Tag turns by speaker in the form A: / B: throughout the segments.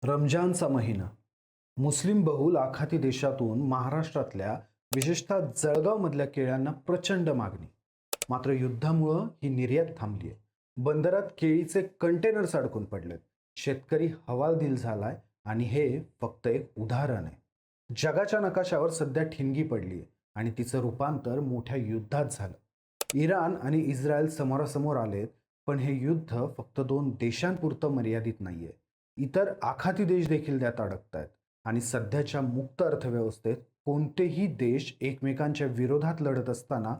A: रमजानचा महिना मुस्लिम बहुल आखाती देशातून महाराष्ट्रातल्या विशेषतः जळगावमधल्या केळ्यांना प्रचंड मागणी. मात्र युद्धामुळं ही निर्यात थांबली आहे. बंदरात केळीचे कंटेनर्स अडकून पडलेत. शेतकरी हवालदिल झालाय आणि हे फक्त एक उदाहरण आहे. जगाच्या नकाशावर सध्या ठिणगी पडली आहे आणि तिचं रूपांतर मोठ्या युद्धात झालं. इराण आणि इस्रायल समोरासमोर आलेत, पण हे युद्ध फक्त दोन देशांपुरतं मर्यादित नाहीये. इतर आखाती देश देखील त्यात अडकत आहेत आणि सध्याच्या मुक्त अर्थव्यवस्थेत कोणतेही देश एकमेकांच्या विरोधात लढत असताना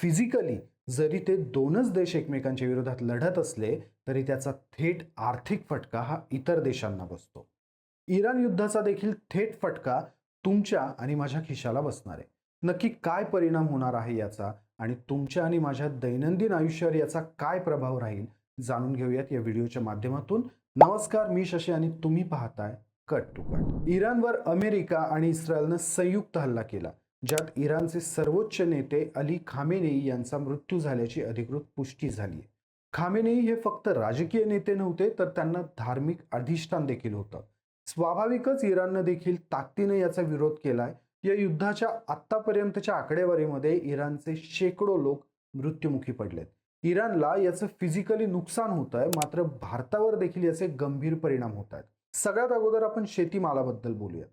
A: फिजिकली जरी ते दोनच देश एकमेकांच्या विरोधात लढत असले तरी त्याचा थेट आर्थिक फटका हा इतर देशांना बसतो. इराण युद्धाचा देखील थेट फटका तुमच्या आणि माझ्या खिशाला बसणार आहे. नक्की काय परिणाम होणार आहे याचा आणि तुमच्या आणि माझ्या दैनंदिन आयुष्यावर याचा काय प्रभाव राहील जाणून घेऊयात या व्हिडिओच्या माध्यमातून. नमस्कार, मी शशी आणि तुम्ही पाहताय कट टू कट. इराणवर अमेरिका आणि इस्रायलनं संयुक्त हल्ला केला, ज्यात इराणचे सर्वोच्च नेते अली खामेनेई यांचा मृत्यू झाल्याची अधिकृत पुष्टी झाली. खामेनेई हे फक्त राजकीय नेते नव्हते, तर त्यांना धार्मिक अधिष्ठान देखील होतं. स्वाभाविकच इराणनं देखील ताकदीने याचा विरोध केलाय. या युद्धाच्या आतापर्यंतच्या आकडेवारीमध्ये इराणचे शेकडो लोक मृत्युमुखी पडलेत. इराणला याचं फिजिकली नुकसान होत आहे, मात्र भारतावर देखील याचे गंभीर परिणाम होत आहेत. सगळ्यात अगोदर आपण शेतीमालाबद्दल बोलूया.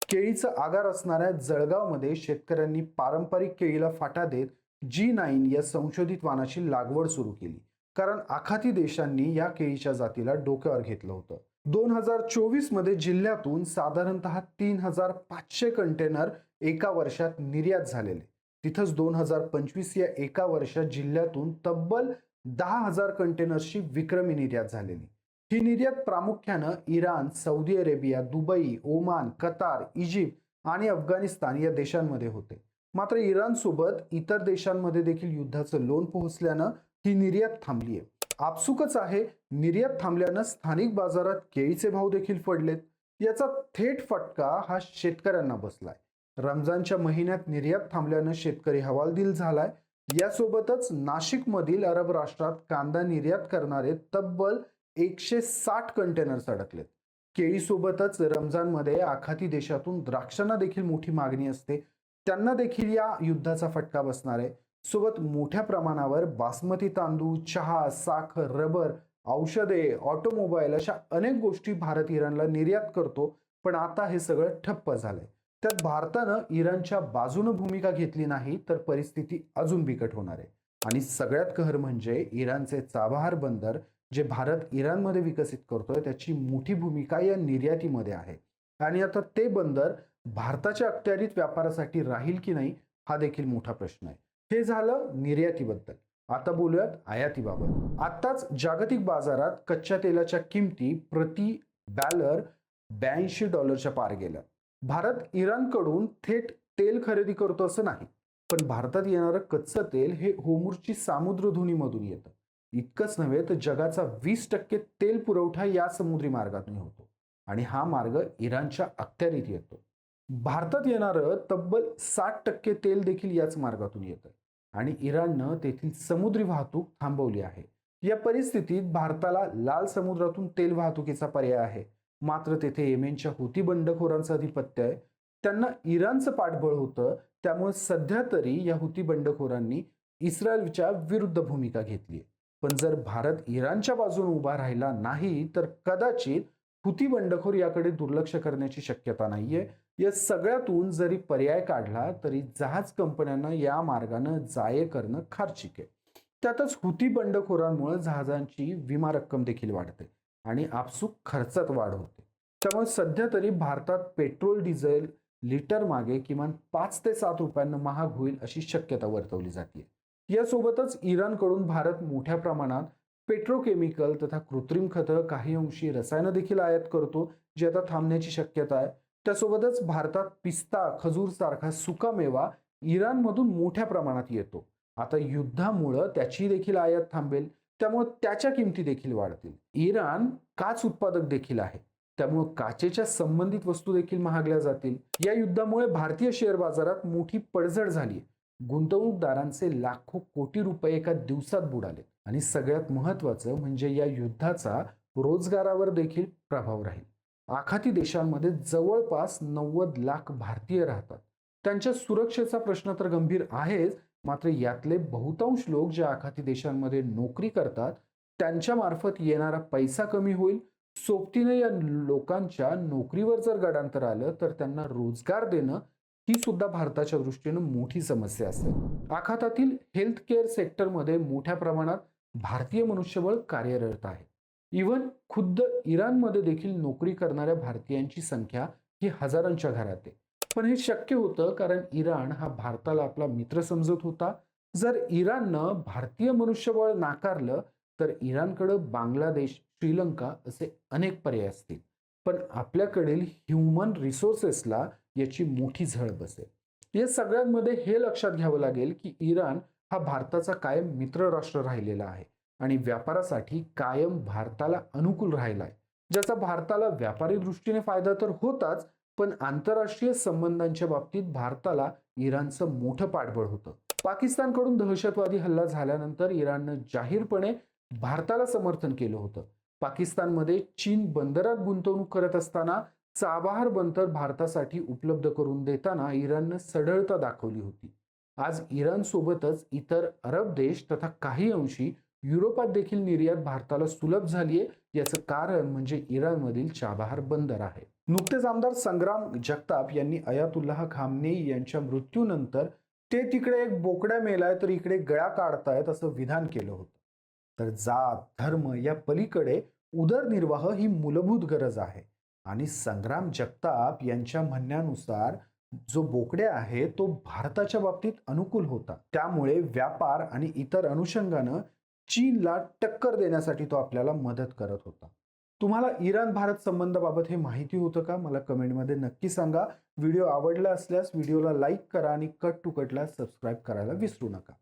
A: केळीचं आगार असणाऱ्या जळगावमध्ये शेतकऱ्यांनी पारंपरिक केळीला फाटा देत G9 या संशोधित वाणाची लागवड सुरू केली, कारण आखाती देशांनी या केळीच्या जातीला डोक्यावर घेतलं होतं. 2024 मध्ये जिल्ह्यातून साधारणतः 3500 कंटेनर एका वर्षात निर्यात झालेले. तिथंच 2025 या एका वर्षात जिल्ह्यातून तब्बल 10,000 कंटेनर्सची विक्रमी निर्यात झालेली. ही निर्यात प्रामुख्यानं Iran, Saudi Arabia, Dubai, Oman, Qatar, Egypt आणि अफगाणिस्तान या देशांमध्ये होते. मात्र इराणसोबत इतर देशांमध्ये देखील युद्धाचं लोण पोहोचल्यानं ही निर्यात थांबली आहे. आपसुकच आहे, निर्यात थांबल्यानं स्थानिक बाजारात केळीचे भाव देखील पडलेत. याचा थेट फटका हा शेतकऱ्यांना बसलाय. रमजानच्या महिन्यात निर्यात थांबल्यानं शेतकरी हवालदिल झालाय. यासोबतच नाशिकमधील अरब राष्ट्रात कांदा निर्यात करणारे तब्बल 160 कंटेनर्स अडकलेत. केळीसोबतच रमजानमध्ये आखाती देशातून द्राक्षांना देखील मोठी मागणी असते. त्यांना देखील या युद्धाचा फटका बसणार आहे. सोबत मोठ्या प्रमाणावर बासमती तांदूळ, चहा, साखर, रबर, औषधे, ऑटोमोबाईल अशा अनेक गोष्टी भारत इराणला निर्यात करतो. पण आता हे सगळं ठप्प झालंय. त्यात भारतानं इराणच्या बाजूनं भूमिका घेतली नाही तर परिस्थिती अजून बिकट होणार आहे. आणि सगळ्यात कहर म्हणजे इराणचे चाबहार बंदर, जे भारत इराणमध्ये विकसित करतोय, त्याची मोठी भूमिका या निर्यातीमध्ये आहे. आणि आता ते बंदर भारताच्या अखत्यारीत व्यापारासाठी राहील की नाही हा देखील मोठा प्रश्न आहे. हे झालं निर्यातीबद्दल. आता बोलूयात आयातीबाबत. आताच जागतिक बाजारात कच्च्या तेलाच्या किमती प्रति बॅलर $82 पार गेल्या. भारत इराणकडून थेट तेल खरेदी करतो असं नाही, पण भारतात येणारं कच्चं तेल हे होर्मुझची सामुद्रधुनीमधून येतं. इतकंच नव्हे तर जगाचा 20% तेल पुरवठा या समुद्री मार्गातून होतो आणि हा मार्ग इराणच्या अखत्यारीत येतो. भारतात येणारं तब्बल 60% तेल देखील याच मार्गातून येतं आणि इराणनं तेथील समुद्री वाहतूक थांबवली आहे. या परिस्थितीत भारताला लाल समुद्रातून तेल वाहतुकीचा पर्याय आहे. मात्र तेथे येमेनच्या हुती बंडखोरांचं अधिपत्य आहे. त्यांना इराणचं पाठबळ होतं. त्यामुळे सध्या तरी या हुती बंडखोरांनी इस्रायलच्या विरुद्ध भूमिका घेतली. पण जर भारत इराणच्या बाजूने उभा राहिला नाही तर कदाचित हुती बंडखोर याकडे दुर्लक्ष करण्याची शक्यता नाहीये. या सगळ्यातून जरी पर्याय काढला तरी जहाज कंपन्यांना या मार्गाने जाये करणं खर्चिक आहे. त्यातच हुती बंडखोरांमुळे जहाजांची विमा रक्कम देखील वाढते आणि आपसूक खर्चात वाढ होते. त्यामुळे सध्या तरी भारतात पेट्रोल डिझेल लिटर मागे किमान 5 ते 7 रुपयांना महाग होईल अशी शक्यता वर्तवली जाते. यासोबतच इराणकडून भारत मोठ्या प्रमाणात पेट्रोकेमिकल तथा कृत्रिम खतं, काही अंशी रसायनं देखील आयात करतो, जी आता थांबण्याची शक्यता आहे. त्यासोबतच भारतात पिस्ता, खजूर सारखा सुकामेवा इराणमधून मोठ्या प्रमाणात येतो. आता युद्धामुळं त्याची देखील आयात थांबेल, त्यामुळे त्याच्या किमती देखील वाढतील. इराण काच उत्पादक देखील आहे, त्यामुळे काचेच्या संबंधित वस्तू देखील महागल्या जातील. या युद्धामुळे भारतीय शेअर बाजारात मोठी पडझड झाली. गुंतवणूकदारांचे लाखो कोटी रुपये एका दिवसात बुडाले आणि सगळ्यात महत्त्वाचं म्हणजे या युद्धाचा रोजगारावर देखील प्रभाव राहील. आखाती देशांमध्ये जवळपास 90 लाख भारतीय राहतात. त्यांच्या सुरक्षेचा प्रश्न तर गंभीर आहेच, मात्र यातले बहुतांश लोक ज्या आखाती देशांमध्ये नोकरी करतात, त्यांच्या मार्फत येणारा पैसा कमी होईल. सोबतीने या लोकांच्या नोकरीवर जर गडांतर आलं तर त्यांना रोजगार देणं ही सुद्धा भारताच्या दृष्टीनं मोठी समस्या असेल. आखातातील हेल्थ केअर सेक्टरमध्ये मोठ्या प्रमाणात भारतीय मनुष्यबळ कार्यरत आहे. इव्हन खुद्द इराणमध्ये देखील नोकरी करणाऱ्या भारतीयांची संख्या ही हजारांच्या घरात आहे. पण हे शक्य होतं कारण इराण हा भारताला आपला मित्र समजत होता. जर इराणनं भारतीय मनुष्यबळ नाकारलं तर इराणकडं बांगलादेश, श्रीलंका असे अनेक पर्याय असतील. पण आपल्याकडील ह्युमन रिसोर्सेसला याची मोठी झळ बसेल. या सगळ्यांमध्ये हे लक्षात घ्यावं लागेल की इराण हा भारताचा कायम मित्र राष्ट्र राहिलेला आहे आणि व्यापारासाठी कायम भारताला अनुकूल राहिलाय, ज्याचा भारताला व्यापारी दृष्टीने फायदा तर होताच, पण आंतरराष्ट्रीय संबंधांच्या बाबतीत भारताला इराणचं मोठं पाठबळ होतं. पाकिस्तानकडून दहशतवादी हल्ला झाल्यानंतर इराणनं जाहीरपणे भारताला समर्थन केलं होतं. पाकिस्तानमध्ये चीन बंदरात गुंतवणूक करत असताना चाबाहार बंदर भारतासाठी उपलब्ध करून देताना इराणनं सढळता दाखवली होती. आज इराण सोबतच इतर अरब देश तथा काही अंशी युरोपात देखील निर्यात भारताला सुलभ झालीये. याचं कारण म्हणजे इराणमधील चाबाहार बंदर आहे. नुकतेच आमदार संग्राम जगताप यांनी अयातुल्लाह खामनेई यांच्या मृत्यूनंतर ते तिकडे एक बोकड्या मेलाय तर इकडे गळा काढतायत असं विधान केलं होतं. तर जात धर्म या पलीकडे उदरनिर्वाह ही मूलभूत गरज आहे आणि संग्राम जगताप यांच्या म्हणण्यानुसार जो बोकड्या आहे तो भारताच्या बाबतीत अनुकूल होता. त्यामुळे व्यापार आणि इतर अनुषंगानं चीनला टक्कर देण्यासाठी तो आपल्याला मदत करत होता. तुम्हाला इराण भारत संबंधाबाबत हे माहिती होतं का? मला कमेंटमध्ये नक्की सांगा. व्हिडिओ आवडला असल्यास व्हिडिओला लाईक करा आणि कट टू कटला सबस्क्राईब करायला विसरू नका.